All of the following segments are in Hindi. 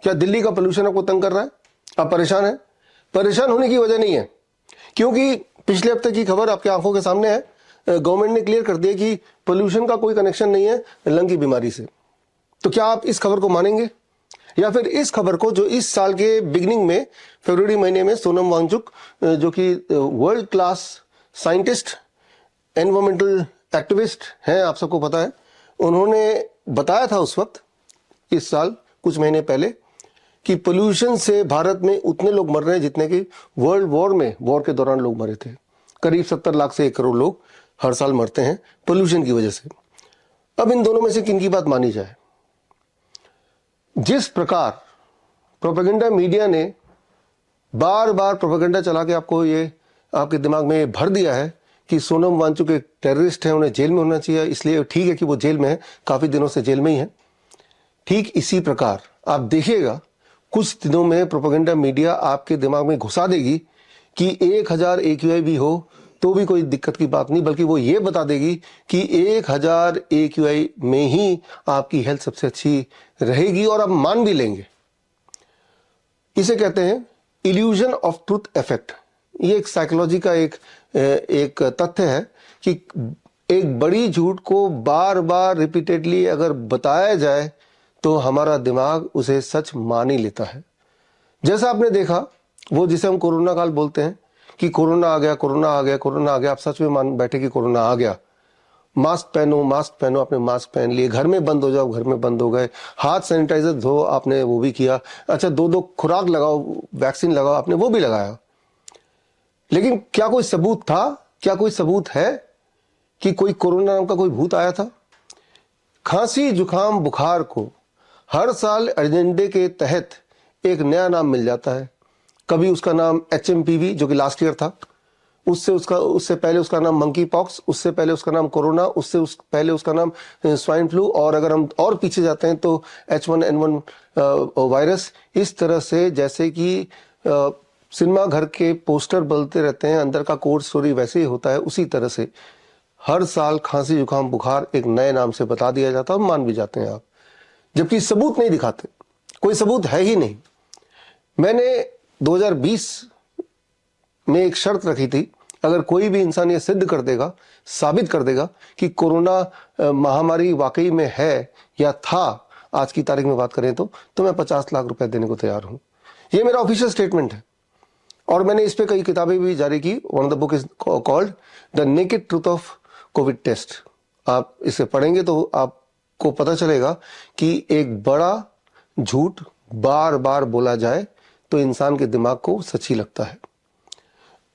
क्या दिल्ली का पोल्यूशन आपको तंग कर रहा है? आप परेशान हैं? परेशान होने की वजह नहीं है, क्योंकि पिछले हफ्ते की खबर आपकी आंखों के सामने है। गवर्नमेंट ने क्लियर कर दिया कि पोल्यूशन का कोई कनेक्शन नहीं है लंग की बीमारी से। तो क्या आप इस खबर को मानेंगे, या फिर इस खबर को जो इस साल के बिगिनिंग में फरवरी महीने में सोनम वांगचुक, जो कि world class scientist, environmental activist हैं, आप सबको पता है, उन्होंने बताया था उस वक्त, इस साल कुछ महीने पहले, कि पोल्यूशन से भारत में उतने लोग मर रहे हैं जितने कि वर्ल्ड वॉर में, वॉर के दौरान लोग मरे थे। करीब 70 लाख से 1 करोड़ लोग हर साल मरते हैं पोल्यूशन की वजह से। अब इन दोनों में से किन की बात मानी जाए? जिस प्रकार प्रोपेगेंडा मीडिया ने बार बार प्रोपेगेंडा चला के आपको ये आपके दिमाग में ये भर दिया है कि सोनम वांगचुक एक टेररिस्ट है, उन्हें जेल में होना चाहिए, इसलिए ठीक है कि वो जेल में है, काफी दिनों से जेल में ही है। ठीक इसी प्रकार आप देखिएगा कुछ दिनों में प्रोपेगेंडा मीडिया आपके दिमाग में घुसा देगी कि 1000 AQI भी हो तो भी कोई दिक्कत की बात नहीं, बल्कि वो ये बता देगी कि 1000 AQI में ही आपकी हेल्थ सबसे अच्छी रहेगी, और आप मान भी लेंगे। इसे कहते हैं इल्यूजन ऑफ ट्रूथ इफेक्ट। ये एक साइकोलॉजी का एक तथ्य है कि एक बड़ी झूठ को बार बार रिपीटेडली अगर बताया जाए तो हमारा दिमाग उसे सच मान ही लेता है। जैसा आपने देखा, वो जिसे हम कोरोना काल बोलते हैं कि कोरोना आ गया, कोरोना आ गया, कोरोना आ गया, आप सच में मान बैठे कि कोरोना आ गया। मास्क पहनो, मास्क पहनो, आपने मास्क पहन लिए, घर में बंद हो जाओ, घर में बंद हो गए, हाथ सैनिटाइजर धो, आपने वो भी किया। अच्छा, 2-2 खुराक लगाओ, वैक्सीन लगाओ, आपने वो भी लगाया। लेकिन क्या कोई सबूत था, क्या कोई सबूत है कि कोई कोरोना नाम का कोई भूत आया था? खांसी, जुकाम, बुखार को हर साल एजेंडे के तहत एक नया नाम मिल जाता है। कभी उसका नाम HMPV, जो कि लास्ट ईयर था, उससे पहले उसका नाम मंकी पॉक्स, उससे पहले उसका नाम कोरोना, पहले उसका नाम स्वाइन फ्लू, और अगर हम और पीछे जाते हैं तो H1N1 वायरस। इस तरह से जैसे कि सिनेमा घर के पोस्टर बदलते रहते हैं, अंदर का कोड स्टोरी वैसे ही होता है, उसी तरह से हर साल खांसी, जुकाम, बुखार एक नए नाम से बता दिया जाता है, मान भी जाते हैं आप, जबकि सबूत नहीं दिखाते, कोई सबूत है ही नहीं। मैंने 2020 में एक शर्त रखी थी, अगर कोई भी इंसान ये सिद्ध कर देगा, साबित कर देगा कि कोरोना महामारी वाकई में है या था, आज की तारीख में बात करें तो मैं 50 लाख रुपए देने को तैयार हूं। ये मेरा ऑफिशियल स्टेटमेंट है, और मैंने इस पे कई किताबें भी जारी की। One of the book is called the naked truth of COVID test. आप इसे पढ़ेंगे तो आपको पता चलेगा कि एक बड़ा झूठ बार बार बोला जाए तो इंसान के दिमाग को सच ही लगता है।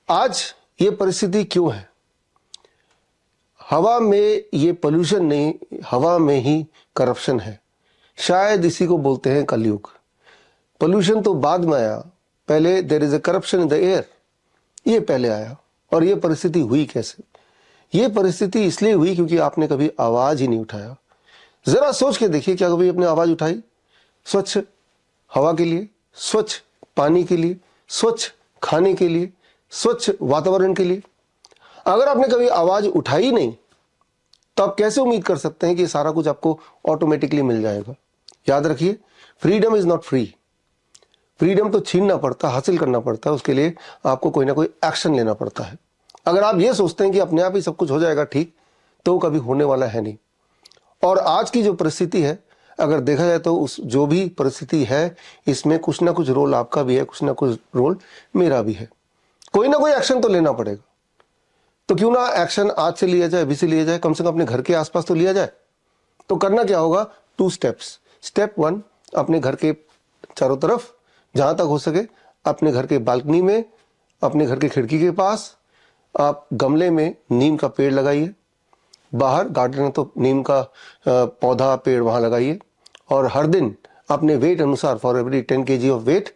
आज ये परिस्थिति क्यों है? हवा में ये पोल्यूशन नहीं, हवा में ही करप्शन है। शायद इसी को बोलते हैं कलयुग। पोल्यूशन तो बाद में आया, पहले there is a corruption in the air, ये पहले आया। और ये परिस्थिति हुई कैसे? ये परिस्थिति इसलिए हुई क्योंकि आपने कभी आवाज ही नहीं उठाया। जरा सोच के देखिए, क्या कभी आपने आवाज उठाई स्वच्छ हवा के लिए, स्वच्छ पानी के लिए, स्वच्छ खाने के लिए, स्वच्छ वातावरण के लिए? अगर आपने कभी आवाज उठाई नहीं तो आप कैसे उम्मीद कर सकते हैं कि सारा कुछ आपको ऑटोमेटिकली मिल जाएगा? याद रखिए, freedom is not free. Freedom तो छीनना पड़ता, हासिल करना पड़ता है, उसके लिए आपको कोई ना कोई एक्शन लेना पड़ता है। अगर आप ये सोचते हैं कि अपने आप ही सब कुछ हो जाएगा ठीक, तो कभी होने वाला है नहीं। और आज की जो परिस्थिति है, अगर देखा जाए तो उस जो भी परिस्थिति है, इसमें कुछ ना कुछ रोल आपका भी है, कुछ ना कुछ रोल मेरा भी है। कोई ना कोई एक्शन तो लेना पड़ेगा। तो क्यों ना एक्शन आज से लिया जाए, अभी से लिया जाए, कम से कम अपने घर के आसपास तो लिया जाए। तो करना क्या होगा? 2 स्टेप्स। स्टेप 1, अपने घर के चारों तरफ जहां तक हो सके, अपने घर के बालकनी में, अपने घर के खिड़की के पास आप गमले में नीम का पेड़ लगाइए। बाहर गार्डन है तो नीम का पौधा, पेड़ वहां लगाइए। और हर दिन अपने वेट अनुसार, for every 10 kg of weight,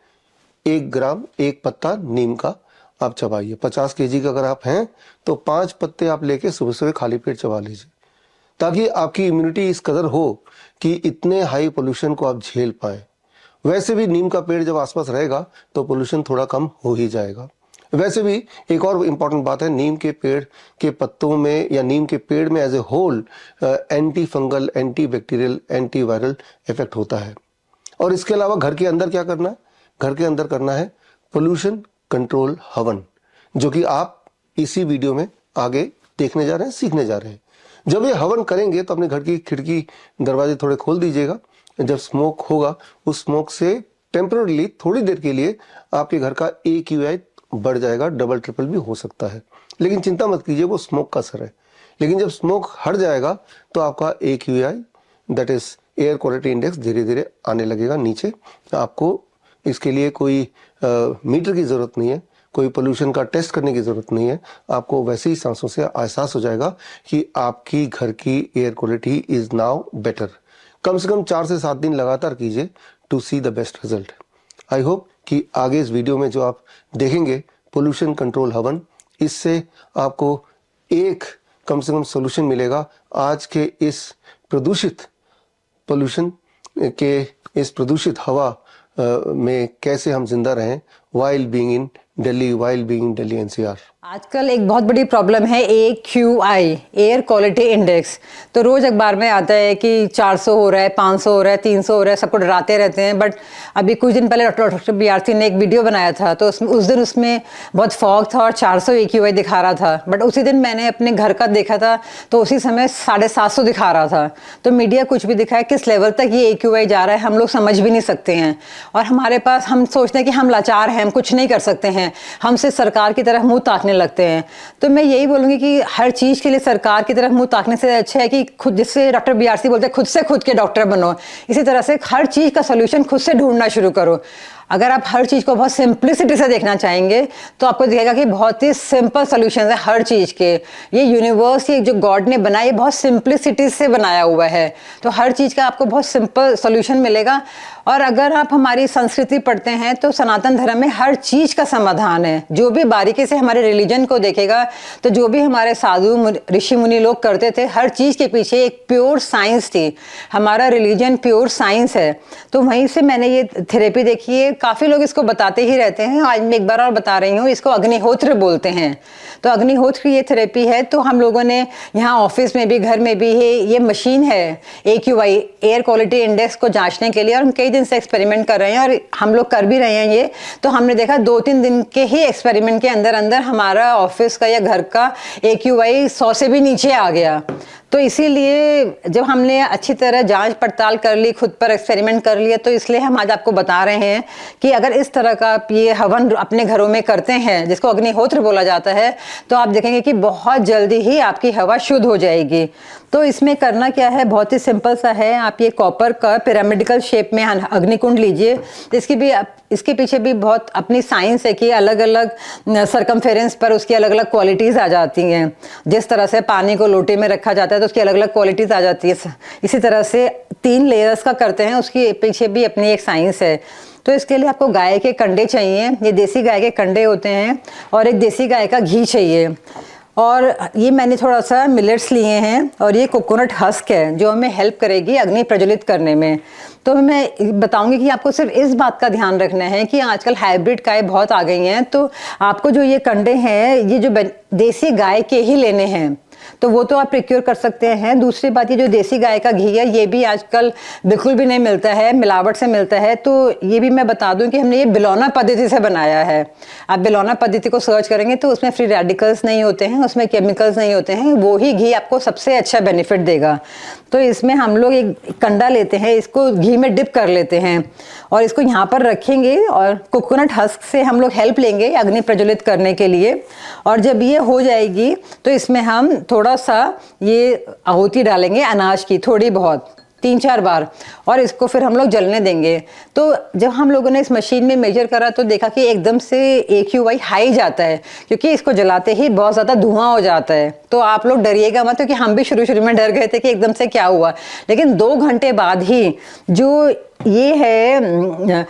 1 gram, 1 पत्ता नीम का आप चबाइए। 50 kg का अगर आप हैं तो 5 पत्ते आप लेके सुबह सुबह खाली पेट चबा लीजिए, ताकि आपकी इम्यूनिटी इस कदर हो कि इतने हाई पोल्यूशन को आप झेल पाए। वैसे भी नीम का पेड़ जब आसपास रहेगा तो पोल्यूशन थोड़ा कम हो ही जाएगा। वैसे भी एक और इंपॉर्टेंट बात है, नीम के पेड़ के पत्तों में या नीम के पेड़ में as a whole anti fungal, anti bacterial, anti viral effect होता है। और इसके अलावा घर के अंदर क्या करना है? घर के अंदर करना है पोल्यूशन कंट्रोल हवन, जो कि आप इसी वीडियो में आगे देखने जा रहे हैं, सीखने जा रहे हैं। जब ये हवन करेंगे तो अपने घर की खिड़की दरवाजे थोड़े खोल दीजिएगा। जब स्मोक होगा उस स्मोक से टेम्पररीली थोड़ी देर के लिए आपके घर का AQI बढ़ जाएगा, डबल ट्रिपल भी हो सकता है, लेकिन चिंता मत कीजिए, वो स्मोक का असर है। लेकिन जब स्मोक हट जाएगा तो आपका AQI that is air quality index धीरे धीरे आने लगेगा नीचे। आपको इसके लिए कोई मीटर की ज़रूरत नहीं है, कोई पोल्यूशन का टेस्ट करने की ज़रूरत नहीं है। आपको वैसे ही सांसों से एहसास हो जाएगा कि आपकी घर की air quality is now better. कम से कम 4 से 7 दिन लगातार कीजिए to see the best result. I hope कि आगे इस वीडियो में जो आप देखेंगे पोल्यूशन कंट्रोल हवन, इससे आपको एक कम से कम सोल्यूशन मिलेगा आज के इस प्रदूषित पोल्यूशन के, इस प्रदूषित हवा में कैसे हम जिंदा रहें while being in Delhi NCR। आजकल एक बहुत बड़ी प्रॉब्लम है AQI, एयर क्वालिटी इंडेक्स। तो रोज अखबार में आता है कि 400 हो रहा है, 500 हो रहा है, 300 हो रहा है, सबको डराते रहते हैं। बट अभी कुछ दिन पहले डॉक्टर BRC ने एक वीडियो बनाया था, तो उस दिन उसमें बहुत फॉग था और 400 AQI दिखा रहा था। बट उसी दिन मैंने अपने घर का देखा था तो उसी समय 750 दिखा रहा था। तो मीडिया कुछ भी दिखाए, किस लेवल तक ये AQI जा रहा है हम लोग समझ भी नहीं सकते हैं। और हमारे पास, हम सोचते हैं कि हम लाचार हैं, हम कुछ नहीं कर सकते हैं, हम सिर्फ सरकार की तरफ मुंह ताकने लगते हैं। तो मैं यही बोलूंगी कि हर चीज के लिए सरकार की तरफ मुंह ताकने से अच्छा है कि खुद, जिससे डॉक्टर BRC बोलते हैं खुद से खुद के डॉक्टर बनो, इसी तरह से हर चीज का सोल्यूशन खुद से ढूंढना शुरू करो। अगर आप हर चीज़ को बहुत सिंप्लिसिटी से देखना चाहेंगे तो आपको दिखेगा कि बहुत ही सिंपल सॉल्यूशंस है हर चीज़ के। ये यूनिवर्स, ये जो गॉड ने बनाया, ये बहुत सिंप्लिसिटी से बनाया हुआ है, तो हर चीज़ का आपको बहुत सिंपल सॉल्यूशन मिलेगा। और अगर आप हमारी संस्कृति पढ़ते हैं तो सनातन धर्म में हर चीज़ का समाधान है। जो भी बारीकी से हमारे रिलीजन को देखेगा तो जो भी हमारे साधु ऋषि मुनि लोग करते थे, हर चीज़ के पीछे एक प्योर साइंस थी। हमारा रिलीजन प्योर साइंस है। तो वहीं से मैंने ये थेरेपी देखी है। काफ़ी लोग इसको बताते ही रहते हैं, आज मैं एक बार और बता रही हूँ, इसको अग्निहोत्र बोलते हैं। तो अग्निहोत्र ये थेरेपी है। तो हम लोगों ने यहाँ ऑफिस में भी, घर में भी ये मशीन है AQI, एयर क्वालिटी इंडेक्स को जांचने के लिए, और हम कई दिन से एक्सपेरिमेंट कर रहे हैं और हम लोग कर भी रहे हैं ये। तो हमने देखा 2-3 दिन के ही एक्सपेरिमेंट के अंदर अंदर हमारा ऑफिस का या घर का AQI 100 से भी नीचे आ गया। तो इसीलिए जब हमने अच्छी तरह जांच पड़ताल कर ली, खुद पर एक्सपेरिमेंट कर लिया, तो इसलिए हम आज आपको बता रहे हैं कि अगर इस तरह का आप ये हवन अपने घरों में करते हैं, जिसको अग्निहोत्र बोला जाता है, तो आप देखेंगे कि बहुत जल्दी ही आपकी हवा शुद्ध हो जाएगी। तो इसमें करना क्या है, बहुत ही सिंपल सा है। आप ये कॉपर का पिरामिडिकल शेप में अग्निकुंड लीजिए। इसके पीछे भी बहुत अपनी साइंस है कि अलग अलग सरकमफेरेंस पर उसकी अलग अलग क्वालिटीज़ आ जाती हैं। जिस तरह से पानी को लोटे में रखा जाता है तो उसकी अलग अलग क्वालिटीज़ आ जाती है, इसी तरह से 3 लेयर्स का करते हैं, उसकी पीछे भी अपनी एक साइंस है। तो इसके लिए आपको गाय के कंडे चाहिए, ये देसी गाय के कंडे होते हैं, और एक देसी गाय का घी चाहिए। और ये मैंने थोड़ा सा मिलेट्स लिए हैं, और ये कोकोनट हस्क है जो हमें हेल्प करेगी अग्नि प्रज्वलित करने में। तो मैं बताऊंगी कि आपको सिर्फ इस बात का ध्यान रखना है कि आजकल हाइब्रिड गाय बहुत आ गई हैं, तो आपको जो ये कंडे हैं, ये जो देसी गाय के ही लेने हैं, तो वो तो आप प्रिक्योर कर सकते हैं। दूसरी बात, ये जो देसी गाय का घी है, ये भी आजकल बिल्कुल भी नहीं मिलता है, मिलावट से मिलता है। तो ये भी मैं बता दूं कि हमने ये बिलौना पद्धति से बनाया है। आप बिलौना पद्धति को सर्च करेंगे तो उसमें फ्री रेडिकल्स नहीं होते हैं, उसमें केमिकल्स नहीं होते हैं, वो ही घी आपको सबसे अच्छा बेनिफिट देगा। तो इसमें हम लोग एक कंडा लेते हैं, इसको घी में डिप कर लेते हैं और इसको यहाँ पर रखेंगे, और कोकोनट हस्क से हम लोग हेल्प लेंगे अग्नि प्रज्वलित करने के लिए। और जब ये हो जाएगी तो इसमें हम थोड़ा सा ये आहुति डालेंगे अनाज की, थोड़ी बहुत, 3-4 बार, और इसको फिर हम लोग जलने देंगे। तो जब हम लोगों ने इस मशीन में मेजर करा तो देखा कि एकदम से AQI हाई जाता है, क्योंकि इसको जलाते ही बहुत ज़्यादा धुआं हो जाता है। तो आप लोग डरिएगा मत, क्योंकि हम भी शुरू में डर गए थे कि एकदम से क्या हुआ। लेकिन 2 घंटे बाद ही जो ये है,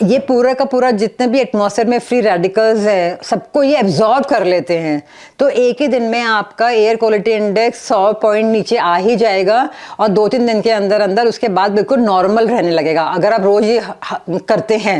ये पूरा का पूरा जितने भी एटमॉस्फेयर में फ्री रेडिकल्स है, सबको ये एब्जॉर्ब कर लेते हैं। तो एक ही दिन में आपका एयर क्वालिटी इंडेक्स 100 पॉइंट नीचे आ ही जाएगा, और 2-3 दिन के अंदर अंदर उसके बाद बिल्कुल नॉर्मल रहने लगेगा। अगर आप रोज ये करते हैं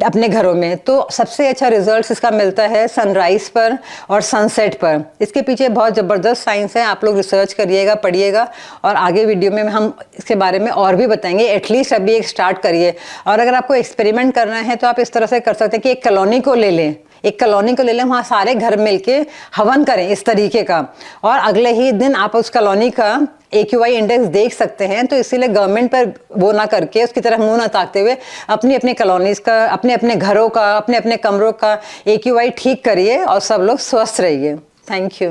अपने घरों में, तो सबसे अच्छा रिजल्ट इसका मिलता है सनराइज पर और सनसेट पर। इसके पीछे बहुत ज़बरदस्त साइंस है, आप लोग रिसर्च करिएगा, पढ़िएगा, और आगे वीडियो में हम इसके बारे में और भी बताएंगे। एटलीस्ट अभी एक स्टार्ट करिए। और अगर आपको एक्सपेरिमेंट करना है तो आप इस तरह से कर सकते हैं कि एक कॉलोनी को ले लें, वहाँ सारे घर मिलके हवन करें इस तरीके का, और अगले ही दिन आप उस कॉलोनी का AQI इंडेक्स देख सकते हैं। तो इसीलिए गवर्नमेंट पर वो ना करके, उसकी तरफ मुंह ना ताकते हुए, अपनी अपनी कॉलोनीज का, अपने अपने घरों का, अपने अपने कमरों का AQI ठीक करिए और सब लोग स्वस्थ रहिए। Thank you.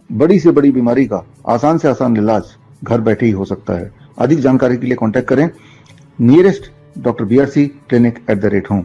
बड़ी से बड़ी बीमारी का आसान से आसान इलाज घर बैठे ही हो सकता है। अधिक जानकारी के लिए कांटेक्ट करें nearest Dr. BRC clinic @home।